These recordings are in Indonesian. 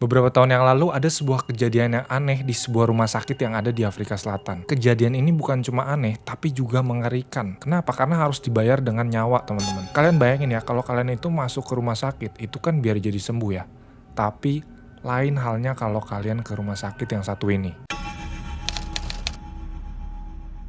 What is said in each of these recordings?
Beberapa tahun yang lalu ada sebuah kejadian yang aneh di sebuah rumah sakit yang ada di Afrika Selatan. Kejadian ini bukan cuma aneh, tapi juga mengerikan. Kenapa? Karena harus dibayar dengan nyawa, teman-teman. Kalian bayangin ya, kalau kalian itu masuk ke rumah sakit, itu kan biar jadi sembuh ya. Tapi lain halnya kalau kalian ke rumah sakit yang satu ini.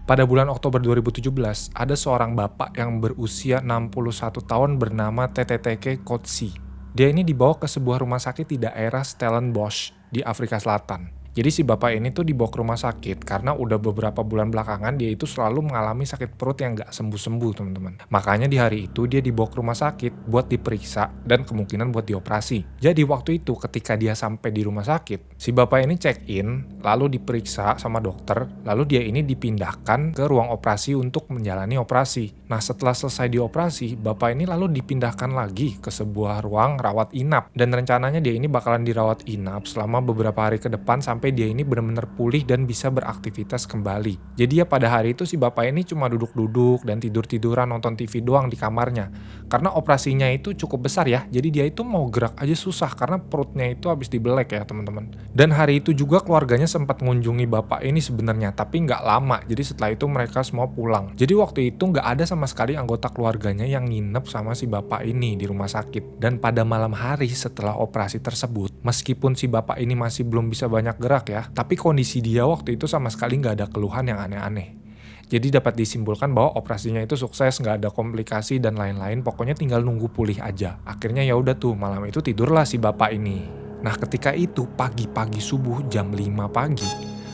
Pada bulan Oktober 2017, ada seorang bapak yang berusia 61 tahun bernama TTTK Kotsi. Dia ini dibawa ke sebuah rumah sakit di daerah Stellenbosch di Afrika Selatan. Jadi si bapak ini tuh dibawa ke rumah sakit karena udah beberapa bulan belakangan dia itu selalu mengalami sakit perut yang gak sembuh-sembuh, teman-teman. Makanya di hari itu dia dibawa ke rumah sakit buat diperiksa dan kemungkinan buat dioperasi. Jadi waktu itu ketika dia sampai di rumah sakit, si bapak ini check in, lalu diperiksa sama dokter, lalu dia ini dipindahkan ke ruang operasi untuk menjalani operasi. Nah, setelah selesai dioperasi, bapak ini lalu dipindahkan lagi ke sebuah ruang rawat inap. Dan rencananya dia ini bakalan dirawat inap selama beberapa hari ke depan sampai dia ini benar-benar pulih dan bisa beraktivitas kembali. Jadi ya pada hari itu si bapak ini cuma duduk-duduk dan tidur-tiduran nonton TV doang di kamarnya. Karena operasinya itu cukup besar ya, jadi dia itu mau gerak aja susah karena perutnya itu habis dibelek ya teman-teman. Dan hari itu juga keluarganya sempat mengunjungi bapak ini sebenarnya, tapi nggak lama. Jadi setelah itu mereka semua pulang. Jadi waktu itu nggak ada sama sekali anggota keluarganya yang nginep sama si bapak ini di rumah sakit. Dan pada malam hari setelah operasi tersebut, meskipun si bapak ini masih belum bisa banyak gerak ya, tapi kondisi dia waktu itu sama sekali nggak ada keluhan yang aneh-aneh. Jadi dapat disimpulkan bahwa operasinya itu sukses, nggak ada komplikasi dan lain-lain, pokoknya tinggal nunggu pulih aja. Akhirnya ya udah tuh, malam itu tidurlah si bapak ini. Nah ketika itu pagi-pagi subuh jam 5 pagi,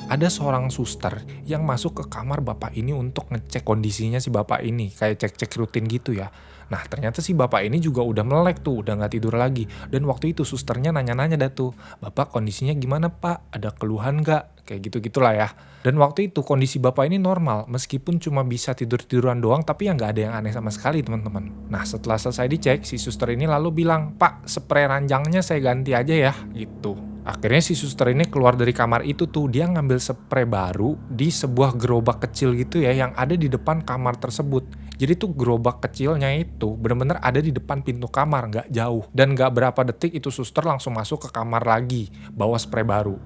ada seorang suster yang masuk ke kamar bapak ini untuk ngecek kondisinya si bapak ini, kayak cek-cek rutin gitu ya. Nah ternyata si bapak ini juga udah melek tuh, udah gak tidur lagi. Dan waktu itu susternya nanya-nanya dah tuh, "Bapak kondisinya gimana pak? Ada keluhan gak?" Kayak gitu-gitulah ya. Dan waktu itu kondisi bapak ini normal, meskipun cuma bisa tidur-tiduran doang, tapi ya gak ada yang aneh sama sekali teman-teman. Nah setelah selesai dicek, si suster ini lalu bilang, "Pak, sprei ranjangnya saya ganti aja ya," gitu. Akhirnya si suster ini keluar dari kamar itu tuh, dia ngambil sprei baru di sebuah gerobak kecil gitu ya yang ada di depan kamar tersebut. Jadi tuh gerobak kecilnya itu bener-bener ada di depan pintu kamar, nggak jauh. Dan nggak berapa detik itu suster langsung masuk ke kamar lagi, bawa sprei baru.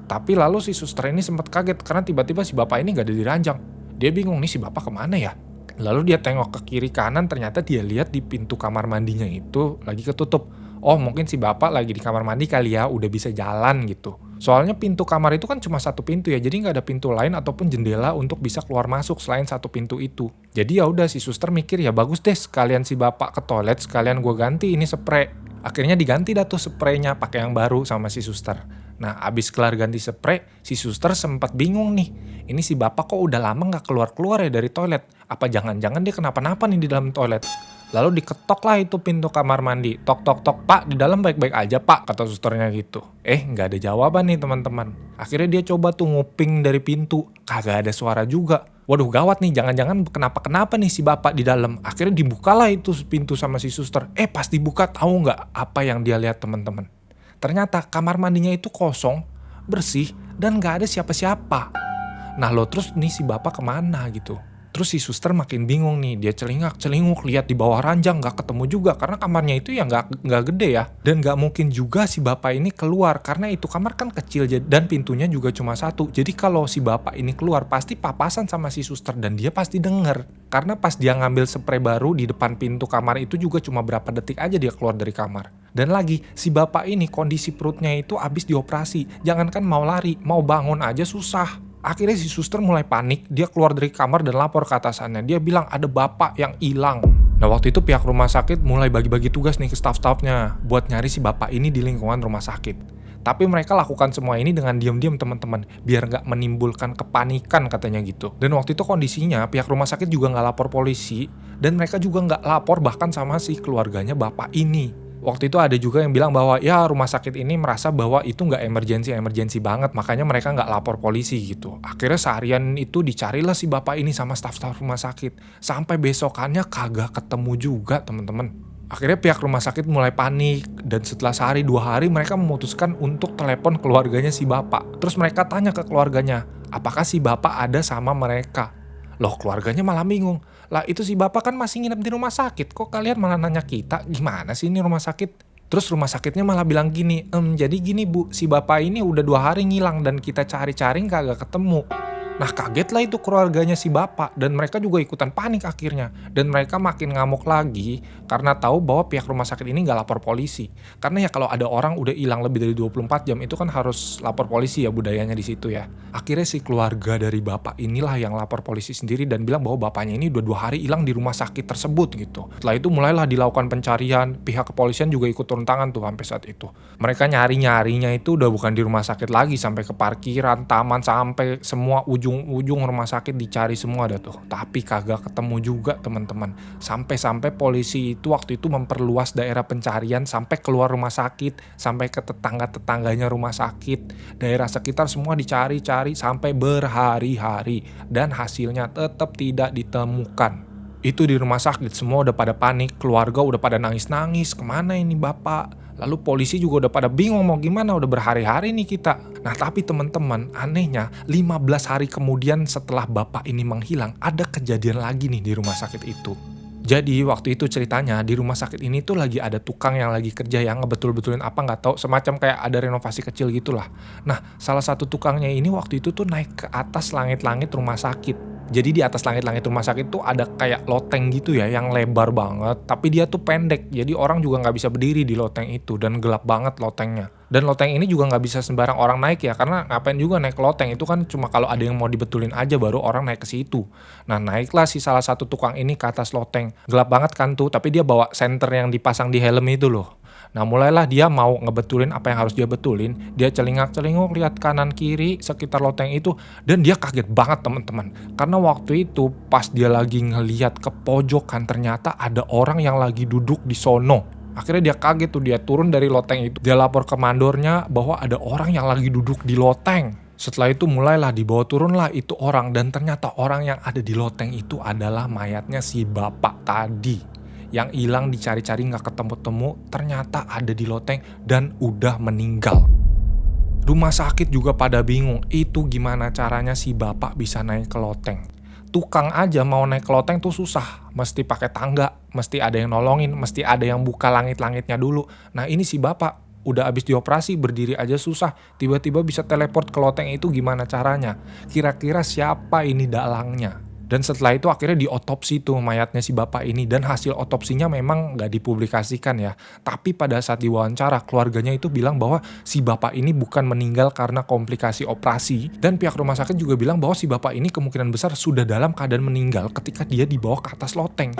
Tapi lalu si suster ini sempat kaget karena tiba-tiba si bapak ini nggak ada di ranjang. Dia bingung nih si bapak kemana ya? Lalu dia tengok ke kiri kanan, ternyata dia lihat di pintu kamar mandinya itu lagi ketutup. Oh mungkin si bapak lagi di kamar mandi kali ya, udah bisa jalan gitu. Soalnya pintu kamar itu kan cuma satu pintu ya, jadi nggak ada pintu lain ataupun jendela untuk bisa keluar masuk selain satu pintu itu. Jadi ya udah si suster mikir ya bagus deh sekalian si bapak ke toilet, sekalian gue ganti ini sprei. Akhirnya diganti dah tuh spraynya pakai yang baru sama si suster. Nah abis kelar ganti sprei, si suster sempat bingung nih. Ini si bapak kok udah lama nggak keluar-keluar ya dari toilet? Apa jangan-jangan dia kenapa-napa nih di dalam toilet? Lalu diketok lah itu pintu kamar mandi. Tok tok tok, "Pak, di dalam baik-baik aja pak," kata susternya gitu. Nggak ada jawaban nih teman-teman. Akhirnya dia coba tuh nguping dari pintu. Kagak ada suara juga. Waduh gawat nih, jangan-jangan kenapa-kenapa nih si bapak di dalam. Akhirnya dibukalah itu pintu sama si suster. Pas dibuka tahu nggak apa yang dia lihat teman-teman? Ternyata kamar mandinya itu kosong, bersih, dan nggak ada siapa-siapa. Nah lo terus nih si bapak kemana gitu? Terus si suster makin bingung nih, dia celingak-celinguk lihat di bawah ranjang nggak ketemu juga karena kamarnya itu ya nggak gede ya, dan nggak mungkin juga si bapak ini keluar karena itu kamar kan kecil dan pintunya juga cuma satu. Jadi kalau si bapak ini keluar pasti papasan sama si suster dan dia pasti denger karena pas dia ngambil sprei baru di depan pintu kamar itu juga cuma berapa detik aja dia keluar dari kamar. Dan lagi si bapak ini kondisi perutnya itu abis dioperasi, jangankan mau lari, mau bangun aja susah. Akhirnya si suster mulai panik, dia keluar dari kamar dan lapor ke atasannya. Dia bilang ada bapak yang hilang. Nah waktu itu pihak rumah sakit mulai bagi-bagi tugas nih ke staff-staffnya buat nyari si bapak ini di lingkungan rumah sakit. Tapi mereka lakukan semua ini dengan diam-diam teman-teman, biar nggak menimbulkan kepanikan katanya gitu. Dan waktu itu kondisinya pihak rumah sakit juga nggak lapor polisi, dan mereka juga nggak lapor bahkan sama si keluarganya bapak ini. Waktu itu ada juga yang bilang bahwa ya rumah sakit ini merasa bahwa itu nggak emergensi banget, makanya mereka nggak lapor polisi gitu. Akhirnya seharian itu dicarilah si bapak ini sama staf-staf rumah sakit. Sampai besokannya kagak ketemu juga teman-teman. Akhirnya pihak rumah sakit mulai panik dan setelah sehari 2 hari mereka memutuskan untuk telepon keluarganya si bapak. Terus mereka tanya ke keluarganya, apakah si bapak ada sama mereka? Loh keluarganya malah bingung. Lah itu si bapak kan masih nginep di rumah sakit, kok kalian malah nanya kita? Gimana sih ini rumah sakit? Terus rumah sakitnya malah bilang gini, jadi gini bu, si bapak ini udah 2 hari ngilang dan kita cari-cari kagak ketemu. Nah kagetlah itu keluarganya si bapak dan mereka juga ikutan panik akhirnya. Dan mereka makin ngamuk lagi karena tahu bahwa pihak rumah sakit ini nggak lapor polisi. Karena ya kalau ada orang udah hilang lebih dari 24 jam itu kan harus lapor polisi ya, budayanya di situ ya. Akhirnya si keluarga dari bapak inilah yang lapor polisi sendiri dan bilang bahwa bapaknya ini udah 2 hari hilang di rumah sakit tersebut gitu. Setelah itu mulailah dilakukan pencarian, pihak kepolisian juga ikut turun tangan tuh sampai saat itu. Mereka nyari-nyarinya itu udah bukan di rumah sakit lagi, sampai ke parkiran, taman, sampai semua ujung rumah sakit dicari semua dah tuh. Tapi kagak ketemu juga teman-teman. Sampai-sampai polisi itu waktu itu memperluas daerah pencarian sampai keluar rumah sakit, sampai ke tetangga-tetangganya rumah sakit. Daerah sekitar semua dicari-cari sampai berhari-hari dan hasilnya tetap tidak ditemukan. Itu di rumah sakit semua udah pada panik, keluarga udah pada nangis-nangis, kemana ini bapak? Lalu polisi juga udah pada bingung mau gimana, udah berhari-hari nih kita. Nah tapi teman-teman, anehnya 15 hari kemudian setelah bapak ini menghilang, ada kejadian lagi nih di rumah sakit itu. Jadi waktu itu ceritanya di rumah sakit ini tuh lagi ada tukang yang lagi kerja yang ngebetul-betulin apa nggak tahu, semacam kayak ada renovasi kecil gitulah. Nah salah satu tukangnya ini waktu itu tuh naik ke atas langit-langit rumah sakit. Jadi di atas langit-langit rumah sakit tuh ada kayak loteng gitu ya yang lebar banget, tapi dia tuh pendek. Jadi orang juga nggak bisa berdiri di loteng itu dan gelap banget lotengnya. Dan loteng ini juga nggak bisa sembarang orang naik ya, karena ngapain juga naik loteng, itu kan cuma kalau ada yang mau dibetulin aja baru orang naik ke situ. Nah naiklah si salah satu tukang ini ke atas loteng, gelap banget kan tuh, tapi dia bawa senter yang dipasang di helm itu loh. Nah mulailah dia mau ngebetulin apa yang harus dia betulin, dia celingak-celinguk lihat kanan kiri sekitar loteng itu, dan dia kaget banget teman-teman. Karena waktu itu pas dia lagi ngeliat ke pojokan ternyata ada orang yang lagi duduk di sono. Akhirnya dia kaget tuh, dia turun dari loteng itu. Dia lapor ke mandornya bahwa ada orang yang lagi duduk di loteng. Setelah itu mulailah dibawa turunlah itu orang, dan ternyata orang yang ada di loteng itu adalah mayatnya si bapak tadi. Yang hilang dicari-cari gak ketemu-temu, ternyata ada di loteng dan udah meninggal. Rumah sakit juga pada bingung, itu gimana caranya si bapak bisa naik ke loteng. Tukang aja mau naik ke loteng tuh susah, mesti pakai tangga, mesti ada yang nolongin, mesti ada yang buka langit-langitnya dulu. Nah ini si bapak udah abis dioperasi, berdiri aja susah, tiba-tiba bisa teleport ke loteng itu gimana caranya? Kira-kira siapa ini dalangnya? Dan setelah itu akhirnya diotopsi tuh mayatnya si bapak ini, dan hasil otopsinya memang nggak dipublikasikan ya. Tapi pada saat diwawancara keluarganya itu bilang bahwa si bapak ini bukan meninggal karena komplikasi operasi, dan pihak rumah sakit juga bilang bahwa si bapak ini kemungkinan besar sudah dalam keadaan meninggal ketika dia dibawa ke atas loteng.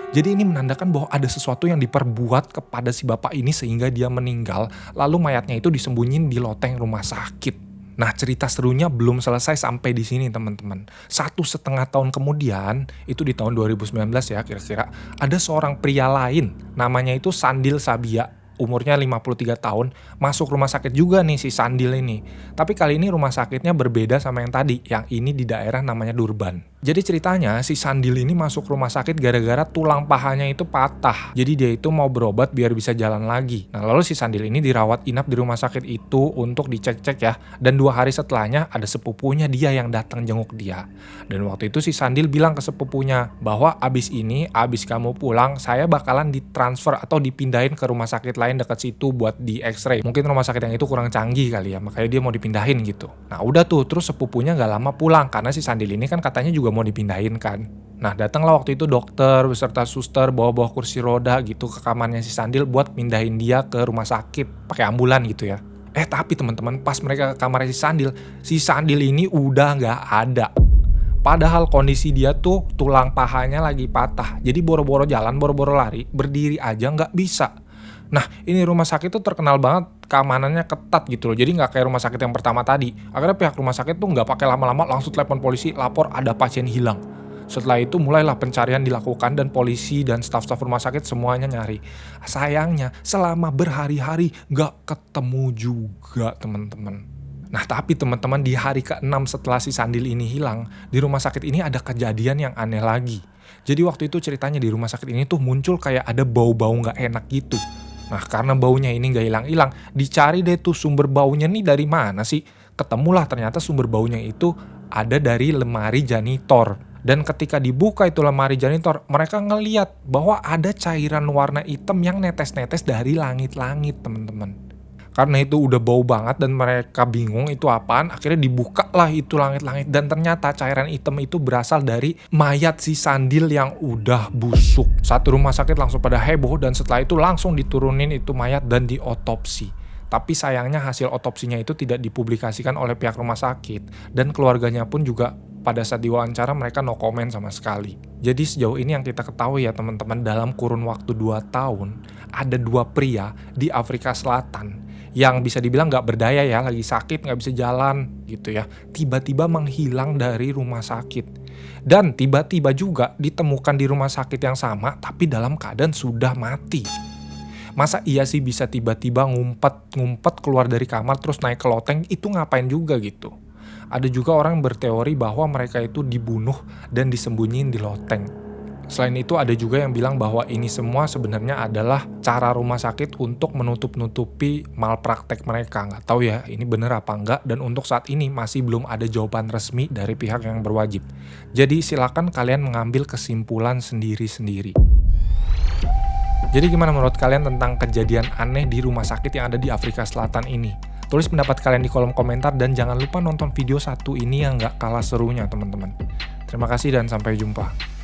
Jadi ini menandakan bahwa ada sesuatu yang diperbuat kepada si bapak ini sehingga dia meninggal, lalu mayatnya itu disembunyiin di loteng rumah sakit. Nah cerita serunya belum selesai sampai di sini teman-teman. 1,5 tahun kemudian, itu di tahun 2019 ya kira-kira, ada seorang pria lain namanya itu Sandil Sabia. Umurnya 53 tahun, masuk rumah sakit juga nih si Sandil ini. Tapi kali ini rumah sakitnya berbeda sama yang tadi, yang ini di daerah namanya Durban. Jadi ceritanya si Sandil ini masuk rumah sakit gara-gara tulang pahanya itu patah. Jadi dia itu mau berobat biar bisa jalan lagi. Nah lalu si Sandil ini dirawat inap di rumah sakit itu untuk dicek-cek ya. Dan 2 hari setelahnya ada sepupunya dia yang datang jenguk dia. Dan waktu itu si Sandil bilang ke sepupunya bahwa abis kamu pulang, saya bakalan ditransfer atau dipindahin ke rumah sakit lain dekat situ buat di X-ray. Mungkin rumah sakit yang itu kurang canggih kali ya, makanya dia mau dipindahin gitu. Nah udah tuh, terus sepupunya gak lama pulang karena si Sandil ini kan katanya juga mau dipindahin kan. Nah datanglah waktu itu dokter beserta suster bawa-bawa kursi roda gitu ke kamarnya si Sandil buat pindahin dia ke rumah sakit pakai ambulan gitu ya. Tapi teman-teman, pas mereka ke kamarnya si Sandil ini udah gak ada. Padahal kondisi dia tuh tulang pahanya lagi patah. Jadi boro-boro jalan, boro-boro lari, berdiri aja nggak bisa. Nah ini rumah sakit tuh terkenal banget keamanannya ketat gitu loh. Jadi nggak kayak rumah sakit yang pertama tadi. Akhirnya pihak rumah sakit tuh nggak pakai lama-lama, langsung telepon polisi, lapor ada pasien hilang. Setelah itu mulailah pencarian dilakukan dan polisi dan staf-staf rumah sakit semuanya nyari. Sayangnya selama berhari-hari nggak ketemu juga teman-teman. Nah tapi teman-teman, di hari ke-6 setelah si Sandil ini hilang, di rumah sakit ini ada kejadian yang aneh lagi. Jadi waktu itu ceritanya di rumah sakit ini tuh muncul kayak ada bau-bau gak enak gitu. Nah karena baunya ini gak hilang-hilang, dicari deh tuh sumber baunya nih dari mana sih. Ketemulah ternyata sumber baunya itu ada dari lemari janitor. Dan ketika dibuka itu lemari janitor, mereka ngeliat bahwa ada cairan warna hitam yang netes-netes dari langit-langit, teman-teman. Karena itu udah bau banget dan mereka bingung itu apaan, akhirnya dibuka lah itu langit-langit. Dan ternyata cairan hitam itu berasal dari mayat si Sandil yang udah busuk. Satu rumah sakit langsung pada heboh dan setelah itu langsung diturunin itu mayat dan diotopsi. Tapi sayangnya hasil otopsinya itu tidak dipublikasikan oleh pihak rumah sakit. Dan keluarganya pun juga pada saat diwawancara mereka no comment sama sekali. Jadi sejauh ini yang kita ketahui ya teman-teman, dalam kurun waktu 2 tahun, ada 2 pria di Afrika Selatan yang bisa dibilang gak berdaya ya, lagi sakit, gak bisa jalan gitu ya, tiba-tiba menghilang dari rumah sakit. Dan tiba-tiba juga ditemukan di rumah sakit yang sama, tapi dalam keadaan sudah mati. Masa iya sih bisa tiba-tiba ngumpet keluar dari kamar terus naik ke loteng, itu ngapain juga gitu. Ada juga orang berteori bahwa mereka itu dibunuh dan disembunyiin di loteng. Selain itu ada juga yang bilang bahwa ini semua sebenarnya adalah cara rumah sakit untuk menutup-nutupi malpraktek mereka. Nggak tahu ya ini bener apa enggak, dan untuk saat ini masih belum ada jawaban resmi dari pihak yang berwajib. Jadi silakan kalian mengambil kesimpulan sendiri-sendiri. Jadi gimana menurut kalian tentang kejadian aneh di rumah sakit yang ada di Afrika Selatan ini? Tulis pendapat kalian di kolom komentar dan jangan lupa nonton video satu ini yang nggak kalah serunya teman-teman. Terima kasih dan sampai jumpa.